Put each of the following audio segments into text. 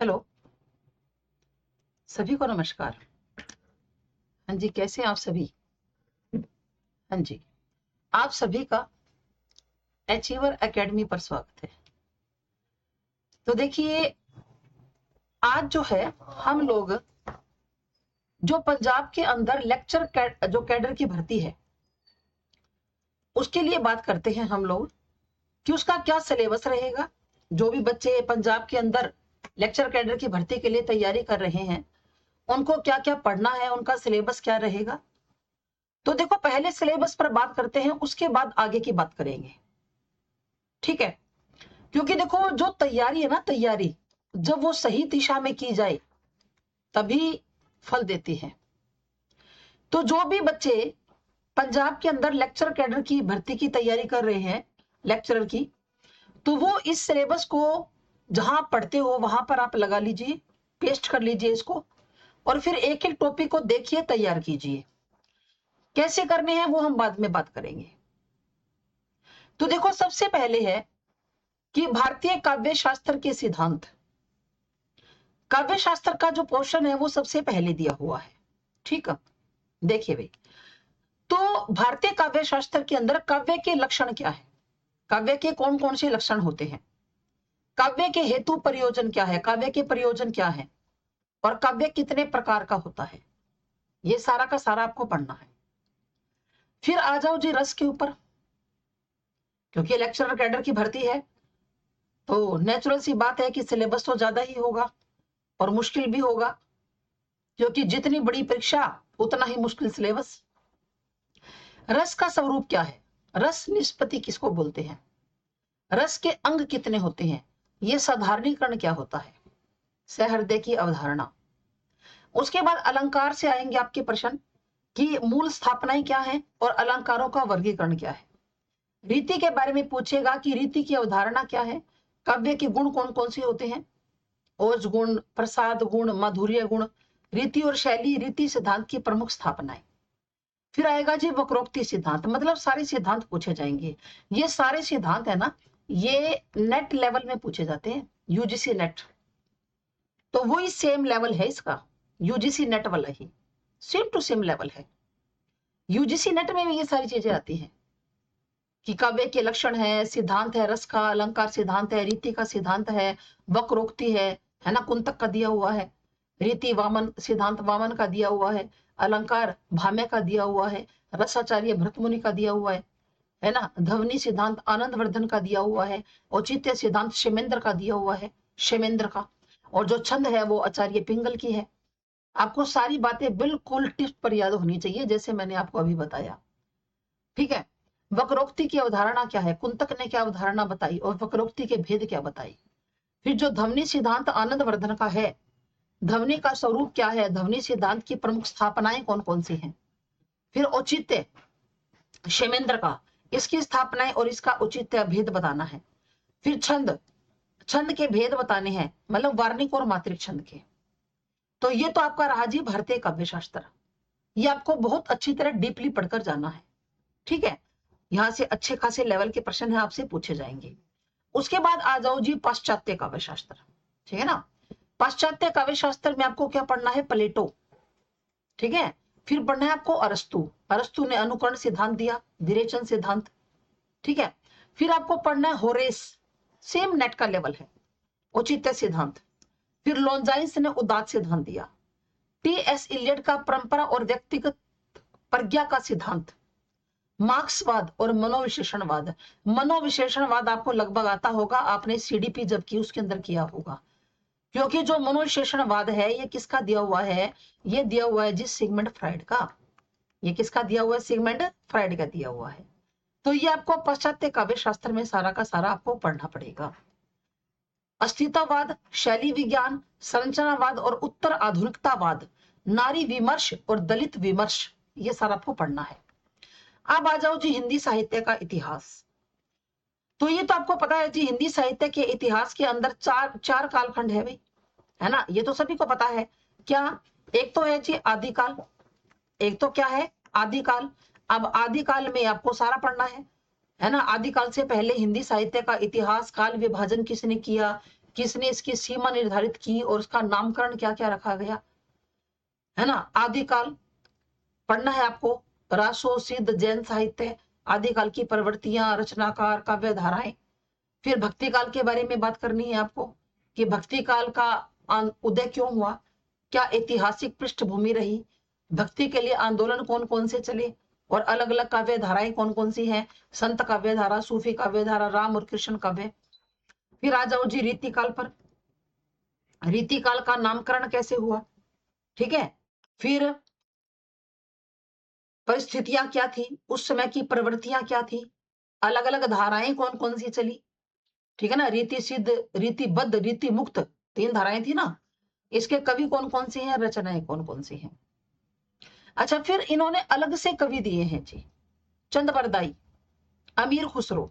Hello, सभी को नमस्कार। हाँ जी, कैसे हैं आप सभी? हाँ जी, आप सभी का अचीवर एकेडमी पर स्वागत है। तो देखिए, आज जो है हम लोग जो पंजाब के अंदर जो कैडर की भर्ती है उसके लिए बात करते हैं हम लोग कि उसका क्या सिलेबस रहेगा। जो भी बच्चे पंजाब के अंदर लेक्चर कैडर की भर्ती के लिए तैयारी कर रहे हैं उनको क्या क्या पढ़ना है, उनका सिलेबस क्या रहेगा। तो देखो, पहले सिलेबस पर बात करते हैं, उसके बाद आगे की बात करेंगे, ठीक है? क्योंकि देखो, जो तैयारी है ना, तैयारी जब वो सही दिशा में की जाए तभी फल देती है। तो जो भी बच्चे पंजाब के अंदर लेक्चर कैडर की भर्ती की तैयारी कर रहे हैं, लेक्चरर की, तो वो इस सिलेबस को जहां पढ़ते हो वहां पर आप लगा लीजिए, पेस्ट कर लीजिए इसको, और फिर एक एक टॉपिक को देखिए, तैयार कीजिए। कैसे करने हैं वो हम बाद में बात करेंगे। तो देखो, सबसे पहले है कि भारतीय काव्य शास्त्र के सिद्धांत। काव्य शास्त्र का जो पोर्शन है वो सबसे पहले दिया हुआ है, ठीक है? देखिए भाई, तो भारतीय काव्य शास्त्र के अंदर काव्य के लक्षण क्या है, काव्य के कौन कौन से लक्षण होते हैं, काव्य के हेतु प्रयोजन क्या है, काव्य के प्रयोजन क्या है, और काव्य कितने प्रकार का होता है, ये सारा का सारा आपको पढ़ना है। फिर आ जाओ जी रस के ऊपर, क्योंकि लेक्चरर कैडर की भर्ती है तो नेचुरल सी बात है कि सिलेबस तो ज्यादा ही होगा और मुश्किल भी होगा, क्योंकि जितनी बड़ी परीक्षा उतना ही मुश्किल सिलेबस। रस का स्वरूप क्या है, रस निष्पत्ति किसको बोलते हैं, रस के अंग कितने होते हैं, ये साधारणीकरण क्या होता है, सहृदय की अवधारणा। उसके बाद अलंकार से आएंगे आपके प्रश्न कि मूल स्थापनाएं क्या है और अलंकारों का वर्गीकरण क्या है। रीति के बारे में पूछेगा कि रीति की अवधारणा क्या है, काव्य के गुण कौन कौन से होते हैं, ओज गुण, प्रसाद गुण, माधुर्य गुण, रीति और शैली, रीति सिद्धांत की प्रमुख स्थापनाएं। फिर आएगा जी वक्रोक्ति सिद्धांत, मतलब सारे सिद्धांत पूछे जाएंगे। ये सारे सिद्धांत है ना, ये नेट लेवल में पूछे जाते हैं, यूजीसी नेट, तो वही सेम लेवल है इसका, यूजीसी नेट वाला ही सेम टू सेम लेवल है। यूजीसी नेट में भी ये सारी चीजें आती हैं कि काव्य के लक्षण है, सिद्धांत है, रस का, अलंकार सिद्धांत है, रीति का सिद्धांत है, वक्रोक्ति है ना, कुंतक का दिया हुआ है, रीति वामन सिद्धांत वामन का दिया हुआ है, अलंकार भाम्य का दिया हुआ है, रसाचार्य भरतमुनि का दिया हुआ है ना, ध्वनि सिद्धांत आनंद वर्धन का दिया हुआ है, औचित्य सिद्धांत क्षेमेंद्र का दिया हुआ है, क्षेमेंद्र का, और जो छंद है वो आचार्य पिंगल की है। आपको सारी बातें बिल्कुल टिप्स पर याद होनी चाहिए, जैसे मैंने आपको अभी बताया, ठीक है? वक्रोक्ति की अवधारणा क्या है, कुंतक ने क्या अवधारणा बताई और वक्रोक्ति के भेद क्या बताई। फिर जो ध्वनि सिद्धांत आनंद वर्धन का है, ध्वनि का स्वरूप क्या है, ध्वनि सिद्धांत की प्रमुख स्थापनाएं कौन कौन सी हैं। फिर औचित्य क्षेमेंद्र का, इसकी स्थापनाएं और इसका औचित्य भेद बताना है। फिर छंद, छंद के भेद बताने हैं, मतलब वार्णिक और मात्रिक छंद के। तो ये तो आपका रहा जी भारतीय काव्य शास्त्र, ये आपको बहुत अच्छी तरह डीपली पढ़कर जाना है, ठीक है? यहां से अच्छे खासे लेवल के प्रश्न है आपसे पूछे जाएंगे। उसके बाद आ जाओ जी पाश्चात्य काव्य शास्त्र, ठीक है ना? पाश्चात्य काव्य शास्त्र में आपको क्या पढ़ना है, प्लेटो, ठीक है? फिर पढ़ना है आपको अरस्तु, अरस्तु ने अनुकरण सिद्धांत दिया, विरेचन सिद्धांत, ठीक है? फिर आपको पढ़ना है होरेस, सेम नेट का लेवल है, औचित्य सिद्धांत। फिर लॉन्जाइन्स ने उदात्त सिद्धांत दिया, टी.एस. इलियट का परंपरा और व्यक्तिगत प्रज्ञा का सिद्धांत, मार्क्सवाद और मनोविशेषणवाद। मनोविशेषणवाद आपको लगभग आता होगा, आपने सीडीपी जब की उसके अंदर किया होगा, क्योंकि जो मनोविशेषणवाद है ये किसका दिया हुआ है, ये दिया हुआ है जी सिगमंड फ्राइड का, ये किसका दिया हुआ है, सिगमंड फ्राइड का दिया हुआ है। तो ये आपको पाश्चात्य काव्य शास्त्र में सारा का सारा आपको पढ़ना पड़ेगा। अस्तित्ववाद, शैली विज्ञान, संरचनावाद और उत्तर आधुनिकतावाद, नारी विमर्श और दलित विमर्श, ये सारा आपको पढ़ना है। अब आ जाओ जी हिंदी साहित्य का इतिहास। तो ये तो आपको पता है जी, हिंदी साहित्य के इतिहास के अंदर चार कालखंड है भाई, है ना, ये तो सभी को पता है। क्या, एक तो है जी आदिकाल, एक तो क्या है आदिकाल। अब आदिकाल में आपको सारा पढ़ना है ना? आदिकाल से पहले हिंदी साहित्य का इतिहास, काल विभाजन किसने किया, किसने इसकी सीमा निर्धारित की और उसका नामकरण क्या क्या रखा गया, है ना। आदिकाल पढ़ना है आपको, रासो सिद्ध जैन साहित्य, आदिकाल की प्रवृत्तियां, रचनाकार, काव्य धाराएं। फिर भक्ति काल के बारे में बात करनी है आपको कि भक्ति काल का उदय क्यों हुआ, क्या ऐतिहासिक पृष्ठभूमि रही, भक्ति के लिए आंदोलन कौन कौन से चले और अलग अलग काव्य धाराएं कौन कौन सी हैं, संत काव्य धारा, सूफी काव्य धारा, राम और कृष्ण काव्य। फिर आ जाओ जी रीति काल पर, रीति काल का नामकरण कैसे हुआ, ठीक है। फिर परिस्थितियां क्या थी, उस समय की प्रवृत्तियां क्या थी, अलग अलग धाराएं कौन कौन सी चली, ठीक है ना। रीति सिद्ध, रीतिबद्ध, रीति मुक्त, 3 धाराएं थी ना। इसके कवि कौन कौन से हैं, रचनाएं कौन कौन सी हैं। अच्छा, फिर इन्होंने अलग से कवि दिए हैं जी, चंद बरदाई, अमीर खुसरो।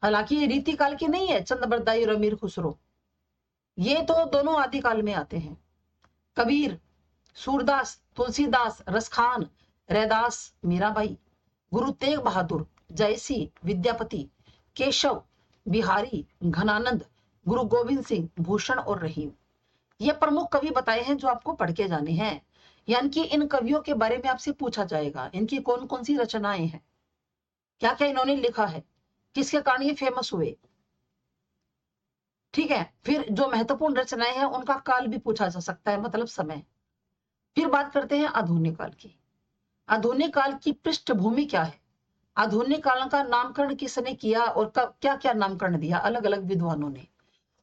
हालांकि ये रीति काल की नहीं है, चंद बरदाई और अमीर खुसरो, ये तो दोनों आदिकाल में आते हैं। कबीर, सूरदास, तुलसीदास, रसखान, रैदास, मीराबाई, गुरु तेग बहादुर, जयसी, विद्यापति, केशव, बिहारी, घनानंद, गुरु गोविंद सिंह, भूषण और रहीम। ये प्रमुख कवि बताए हैं जो आपको पढ़ के जाने हैं। यानी कि इन कवियों के बारे में आपसे पूछा जाएगा, इनकी कौन कौन सी रचनाएं हैं, क्या क्या इन्होंने लिखा है, किसके कारण ये फेमस हुए, ठीक है। फिर जो महत्वपूर्ण रचनाएं हैं उनका काल भी पूछा जा सकता है, मतलब समय। फिर बात करते हैं आधुनिक काल की। आधुनिक काल की पृष्ठभूमि क्या है, आधुनिक काल का नामकरण किसने किया और कब क्या क्या नामकरण दिया अलग अलग विद्वानों ने,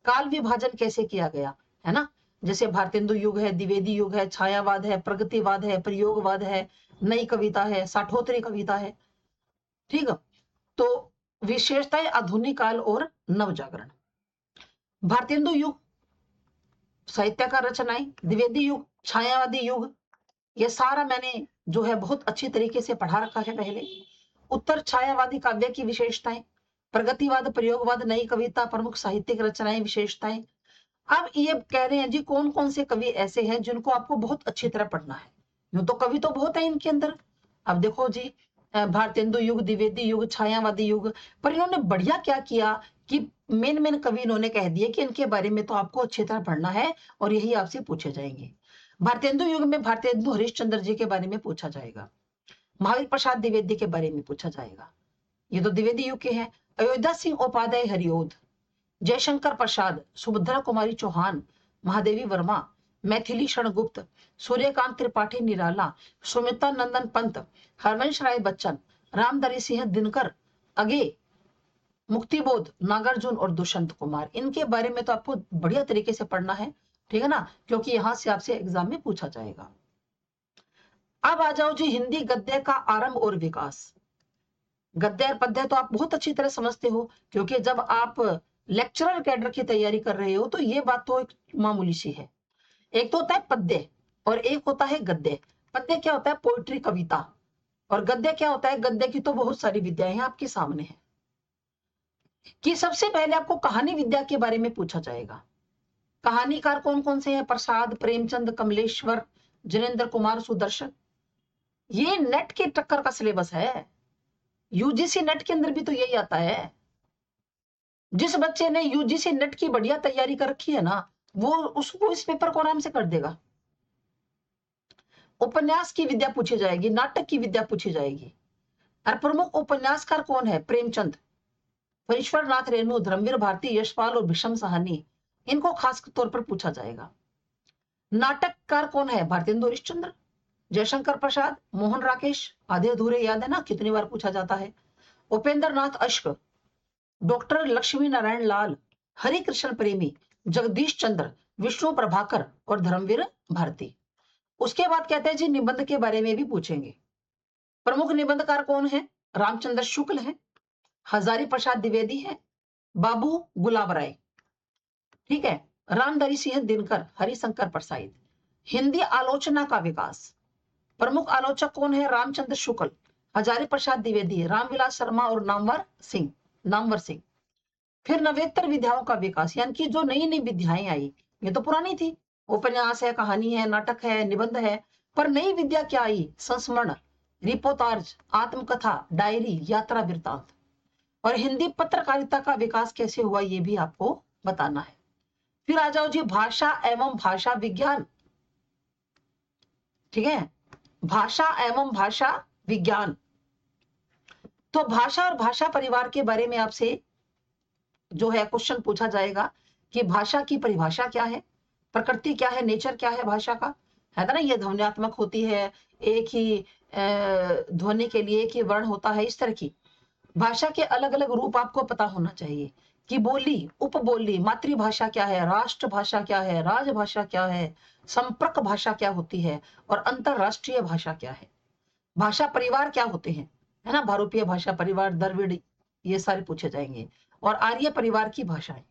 काल विभाजन कैसे किया गया, है ना। जैसे भारतेंदु युग है, द्विवेदी युग है, छायावाद है, प्रगतिवाद है, प्रयोगवाद है, नई कविता है, साठोत्तरी कविता है, ठीक है। तो विशेषताएं आधुनिक काल और नवजागरण। भारतेंदु युग साहित्यकार रचनाएं, द्विवेदी युग, छायावादी युग, ये सारा मैंने जो है बहुत अच्छी तरीके से पढ़ा रखा है पहले। उत्तर छायावादी काव्य की विशेषताएं, प्रगतिवाद, प्रयोगवाद, नई कविता, प्रमुख साहित्यिक रचनाएं, विशेषताएं। अब ये कह रहे हैं जी कौन कौन से कवि ऐसे हैं जिनको आपको बहुत अच्छी तरह पढ़ना है। यूं तो कवि तो बहुत है इनके अंदर। अब देखो जी, भारतेंदु युग, द्विवेदी युग, छायावादी युग, पर इन्होंने बढ़िया क्या किया कि मेन मेन कवि इन्होंने कह दिए कि इनके बारे में तो आपको अच्छी तरह पढ़ना है और यही आपसे पूछे जाएंगे। भारतेंदु युग में भारतेंदु हरिश्चंद्र जी के बारे में पूछा जाएगा, महावीर प्रसाद द्विवेदी के बारे में पूछा जाएगा, ये तो द्विवेदी युग के हैं। अयोध्या सिंह उपाध्याय हरिओध, जयशंकर प्रसाद, सुभद्रा कुमारी चौहान, महादेवी वर्मा, मैथिली शरणगुप्त, सूर्यकांत त्रिपाठी निराला, सुमित्रा नंदन पंत, हरवंश राय बच्चन, रामधारी सिंह दिनकर, अगे, मुक्तिबोध, नागार्जुन और दुष्यंत कुमार। इनके बारे में तो आपको बढ़िया तरीके से पढ़ना है, ठीक है ना, क्योंकि यहां से आपसे एग्जाम में पूछा जाएगा। अब आ जाओ जी हिंदी गद्य का आरंभ और विकास। गद्य और पद्य तो आप बहुत अच्छी तरह समझते हो, क्योंकि जब आप लेक्चरर कैडर की तैयारी कर रहे हो तो ये बात तो एक मामूली सी है। एक तो होता है पद्य और एक होता है गद्य। पद्य क्या होता है, पोइट्री, कविता, और गद्य क्या होता है, गद्य की तो बहुत सारी विद्याएं आपके सामने है। कि सबसे पहले आपको कहानी विद्या के बारे में पूछा जाएगा। कहानीकार कौन कौन से हैं, प्रसाद, प्रेमचंद, कमलेश्वर, जनेन्द्र कुमार, सुदर्शन। ये नेट के टक्कर का सिलेबस है, यूजीसी नेट के अंदर भी तो यही आता है। जिस बच्चे ने यूजीसी नेट की बढ़िया तैयारी कर रखी है ना, वो उसको इस पेपर को आराम से कर देगा। उपन्यास की विद्या पूछी जाएगी, नाटक की विद्या पूछी जाएगी। और प्रमुख उपन्यासकार कौन है, प्रेमचंद, फणीश्वर नाथ रेणु, धर्मवीर भारती, यशपाल और भीषम साहनी, इनको खास तौर पर पूछा जाएगा। नाटककार कौन है, भारतेंदु हरिश्चंद्र, जयशंकर प्रसाद, मोहन राकेश, आधे अधूरे याद है ना, कितनी बार पूछा जाता है, उपेंद्र नाथ अश्क, डॉक्टर लक्ष्मी नारायण लाल, हरि कृष्ण प्रेमी, जगदीश चंद्र, विष्णु प्रभाकर और धर्मवीर भारती। उसके बाद कहते हैं जी निबंध के बारे में भी पूछेंगे। प्रमुख निबंधकार कौन है, रामचंद्र शुक्ल है, हजारी प्रसाद द्विवेदी है, बाबू गुलाब राय, ठीक है, रामधारी सिंह दिनकर, हरिशंकर प्रसाद। हिंदी आलोचना का विकास, प्रमुख आलोचक कौन है, रामचंद्र शुक्ल, हजारी प्रसाद द्विवेदी, रामविलास शर्मा और नामवर सिंह। फिर नवेतर विधाओं का विकास, यानी कि जो नई नई विद्याएं आई, ये तो पुरानी थी, उपन्यास है, कहानी है, नाटक है, निबंध है, पर नई विद्या क्या आई, संस्मरण, रिपोर्टाज, आत्मकथा, डायरी, यात्रा वृत्तांत। और हिंदी पत्रकारिता का विकास कैसे हुआ ये भी आपको बताना है। फिर आ जाओ जी भाषा एवं भाषा विज्ञान, ठीक है, भाषा एवं भाषा विज्ञान। तो भाषा और भाषा परिवार के बारे में आपसे जो है क्वेश्चन पूछा जाएगा कि भाषा की परिभाषा क्या है, प्रकृति क्या है, नेचर क्या है भाषा का, है ना, ये ध्वन्यात्मक होती है, एक ही ध्वनि के लिए एक ही वर्ण होता है, इस तरह की भाषा के अलग अलग रूप आपको पता होना चाहिए कि बोली, उपबोली, मातृभाषा क्या है, राष्ट्रभाषा क्या है, राजभाषा क्या है, संपर्क भाषा क्या होती है और अंतरराष्ट्रीय भाषा क्या है, भाषा परिवार क्या होते हैं, है ना, भारूपीय भाषा परिवार, द्रविड़, ये सारे पूछे जाएंगे, और आर्य परिवार की भाषाएं।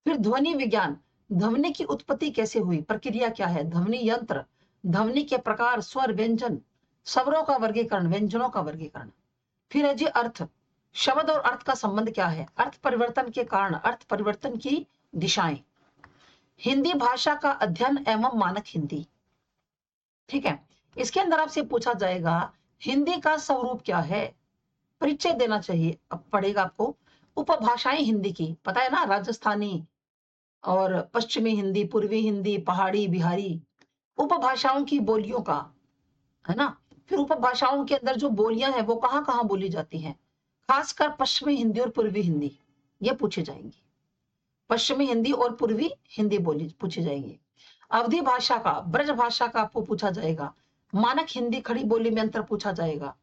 फिर ध्वनि विज्ञान, ध्वनि की उत्पत्ति कैसे हुई, प्रक्रिया क्या है, ध्वनि यंत्र, ध्वनि के प्रकार, स्वर, व्यंजन, स्वरों का वर्गीकरण, व्यंजनों का वर्गीकरण। फिर है जी अर्थ, शब्द और अर्थ का संबंध क्या है, अर्थ परिवर्तन के कारण, अर्थ परिवर्तन की दिशाएं, हिंदी भाषा का अध्ययन एवं मानक हिंदी, ठीक है। इसके अंदर आपसे पूछा जाएगा हिंदी का स्वरूप क्या है, परिचय देना चाहिए, अब पढ़ेगा आपको। उपभाषाएं हिंदी की पता है ना, राजस्थानी और पश्चिमी हिंदी, पूर्वी हिंदी, पहाड़ी, बिहारी, उपभाषाओं की बोलियों का, है ना। फिर उपभाषाओं के अंदर जो बोलियां हैं वो कहाँ कहाँ बोली जाती हैं, खासकर पश्चिमी हिंदी और पूर्वी हिंदी, ये पूछे जाएंगी, पश्चिमी हिंदी और पूर्वी हिंदी बोली पूछी जाएंगी। अवधी भाषा का, ब्रज भाषा का आपको पूछा जाएगा, मानक हिंदी खड़ी बोली में अंतर पूछा जाएगा,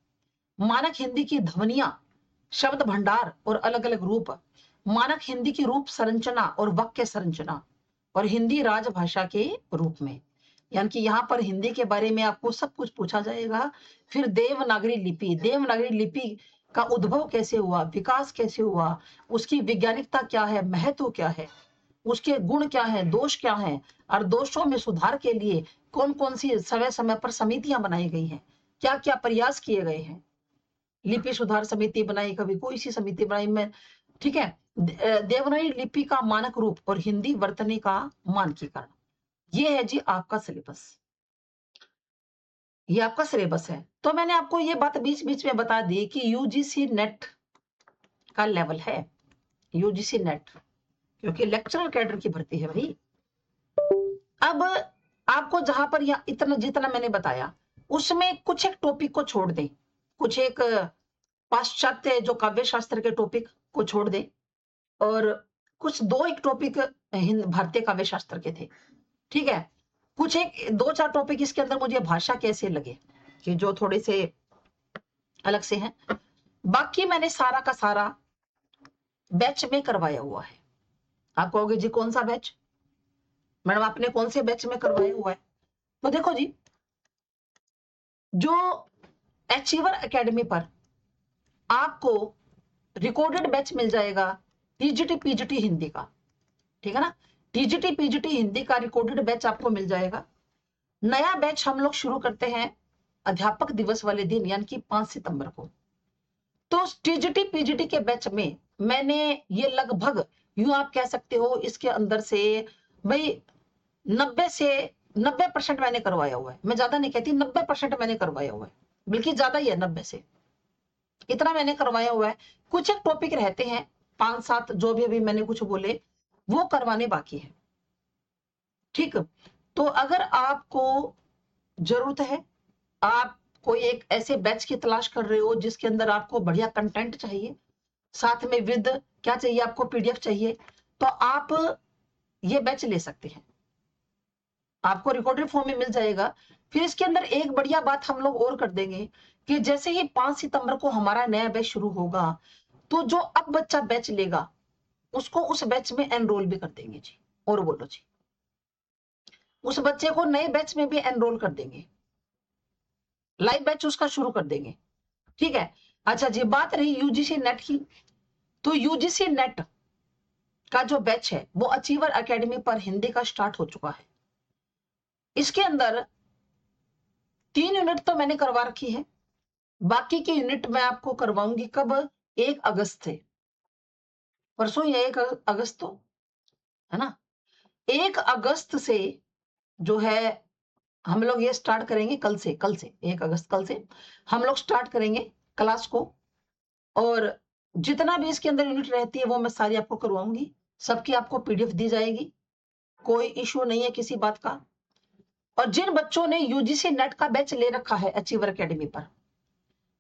मानक हिंदी की ध्वनियां, शब्द भंडार और अलग अलग रूप, मानक हिंदी की रूप संरचना और वाक्य संरचना, और हिंदी राजभाषा के रूप में, यानी कि यहाँ पर हिंदी के बारे में आपको सब कुछ पूछा जाएगा। फिर देवनागरी लिपि, देवनागरी लिपि का उद्भव कैसे हुआ, विकास कैसे हुआ, उसकी वैज्ञानिकता क्या है, महत्व क्या है, उसके गुण क्या है, दोष क्या है, और दोषों में सुधार के लिए कौन कौन सी समय समय पर समितियां बनाई गई हैं, क्या क्या प्रयास किए गए हैं, लिपि सुधार समिति बनाई, कभी कोई सी समिति बनाई, मैं, ठीक है। देवनागरी लिपि का मानक रूप और हिंदी वर्तनी का मानकीकरण, ये है जी आपका सिलेबस, ये आपका सिलेबस है। तो मैंने आपको ये बात बीच बीच में बता दी कि यूजीसी नेट का लेवल है, यूजीसी नेट, क्योंकि लेक्चरर कैडर की भर्ती है भाई। अब आपको जहां पर या इतना जितना मैंने बताया उसमें कुछ एक टॉपिक को छोड़ दें, कुछ एक पाश्चात्य जो काव्य शास्त्र के टॉपिक को छोड़ दें, और कुछ दो एक टॉपिक भारतीय काव्य शास्त्र के थे, ठीक है। कुछ एक दो चार टॉपिक इसके अंदर मुझे भाषा कैसे लगे कि जो थोड़े से अलग से हैं, बाकी मैंने सारा का सारा बैच में करवाया हुआ है। आप कहोगे जी कौन सा बैच, मैडम आपने कौन से बैच में करवाया हुआ है, तो देखो जी, जो अचीवर एकेडमी पर आपको रिकॉर्डेड बैच मिल जाएगा टीजीटी पीजीटी हिंदी का, ठीक है ना, टीजीटी पीजीटी हिंदी का रिकॉर्डेड बैच आपको मिल जाएगा। नया बैच हम लोग शुरू करते हैं अध्यापक दिवस वाले दिन, यानी कि 5 सितंबर को। तो टीजीटी पीजीटी के बैच में मैंने ये लगभग यूं आप कह सकते हो इसके अंदर से भाई 90% मैंने करवाया हुआ है, मैं ज्यादा नहीं कहती, 90% मैंने करवाया हुआ है, बल्कि ज्यादा ही है, 90 से इतना मैंने करवाया हुआ है। कुछ एक टॉपिक रहते हैं 5-7 जो भी अभी मैंने कुछ बोले वो करवाने बाकी है, ठीक। तो अगर आपको जरूरत है, आप कोई एक ऐसे बैच की तलाश कर रहे हो जिसके अंदर आपको बढ़िया कंटेंट चाहिए, साथ में विद क्या चाहिए आपको, पीडीएफ चाहिए, तो आप ये बैच ले सकते हैं, आपको रिकॉर्डेड फॉर्म में मिल जाएगा। फिर इसके अंदर एक बढ़िया बात हम लोग और कर देंगे कि जैसे ही 5 सितंबर को हमारा नया बैच शुरू होगा, तो जो अब बच्चा बैच लेगा उसको उस बैच में एनरोल भी कर देंगे जी, और बोलो जी, उस बच्चे को नए बैच में भी एनरोल कर देंगे, लाइव बैच उसका शुरू कर देंगे, ठीक है। अच्छा जी, बात रही यूजीसी नेट की, तो यूजीसी नेट का जो बैच है वो अचीवर एकेडमी पर हिंदी का स्टार्ट हो चुका है। इसके अंदर 3 यूनिट तो मैंने करवा रखी है, बाकी की यूनिट मैं आपको करवाऊंगी कब, 1 अगस्त से, परसों या 1 अगस्त तो, है ना, 1 अगस्त से जो है हम लोग ये स्टार्ट करेंगे, कल से 1 अगस्त, कल से हम लोग स्टार्ट करेंगे क्लास को, और जितना भी इसके अंदर यूनिट रहती है वो मैं सारी आपको करवाऊंगी, सबकी आपको पीडीएफ दी जाएगी, कोई इश्यू नहीं है किसी बात का। और जिन बच्चों ने यूजीसी नेट का बैच ले रखा है अचीवर एकेडमी पर,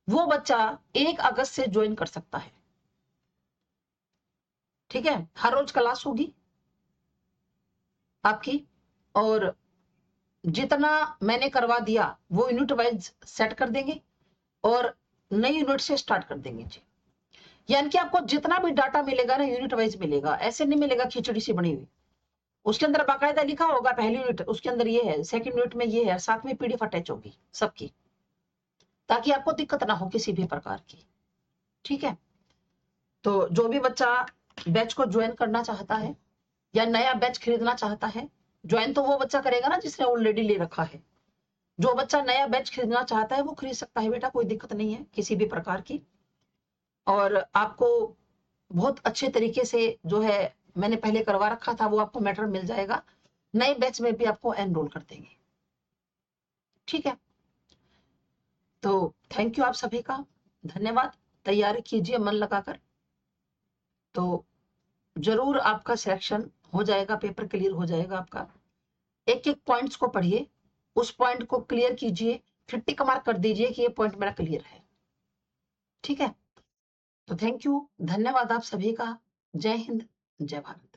वो बच्चा 1 अगस्त से ज्वाइन कर सकता है। ठीक है, हर रोज क्लास होगी आपकी, और जितना मैंने करवा दिया वो यूनिट वाइज सेट कर देंगे और नई यूनिट से स्टार्ट कर देंगे जी। यानी कि आपको जितना भी डाटा मिलेगा ना यूनिट वाइज मिलेगा, ऐसे नहीं मिलेगा खिचड़ी सी बनी हुई। उसके अंदर बाकायदा लिखा होगा पहली यूनिट उसके अंदर ये है, सेकंड यूनिट में ये है, साथ में पीडीएफ अटैच होगी सबकी, ताकि आपको दिक्कत ना हो किसी भी प्रकार की। ठीक है, तो जो भी बच्चा बैच को ज्वाइन करना चाहता है या नया बैच खरीदना चाहता है, ज्वाइन तो वो बच्चा करेगा ना जिसने ऑलरेडी ले रखा है। जो बच्चा नया बैच खरीदना चाहता है वो खरीद सकता है बेटा, कोई दिक्कत नहीं है किसी भी प्रकार की। और आपको बहुत अच्छे तरीके से जो है मैंने पहले करवा रखा था वो आपको मैटर मिल जाएगा, नए बैच में भी आपको एनरोल कर देंगे। ठीक है, तो थैंक यू आप सभी का, धन्यवाद। तैयारी कीजिए मन लगाकर, तो जरूर आपका सिलेक्शन हो जाएगा, पेपर क्लियर हो जाएगा आपका। एक एक पॉइंट्स को पढ़िए, उस पॉइंट को क्लियर कीजिए, फिर टिक मार्क कर दीजिए कि ये पॉइंट मेरा क्लियर है। ठीक है, तो थैंक यू, धन्यवाद आप सभी का। जय हिंद, जय भारत।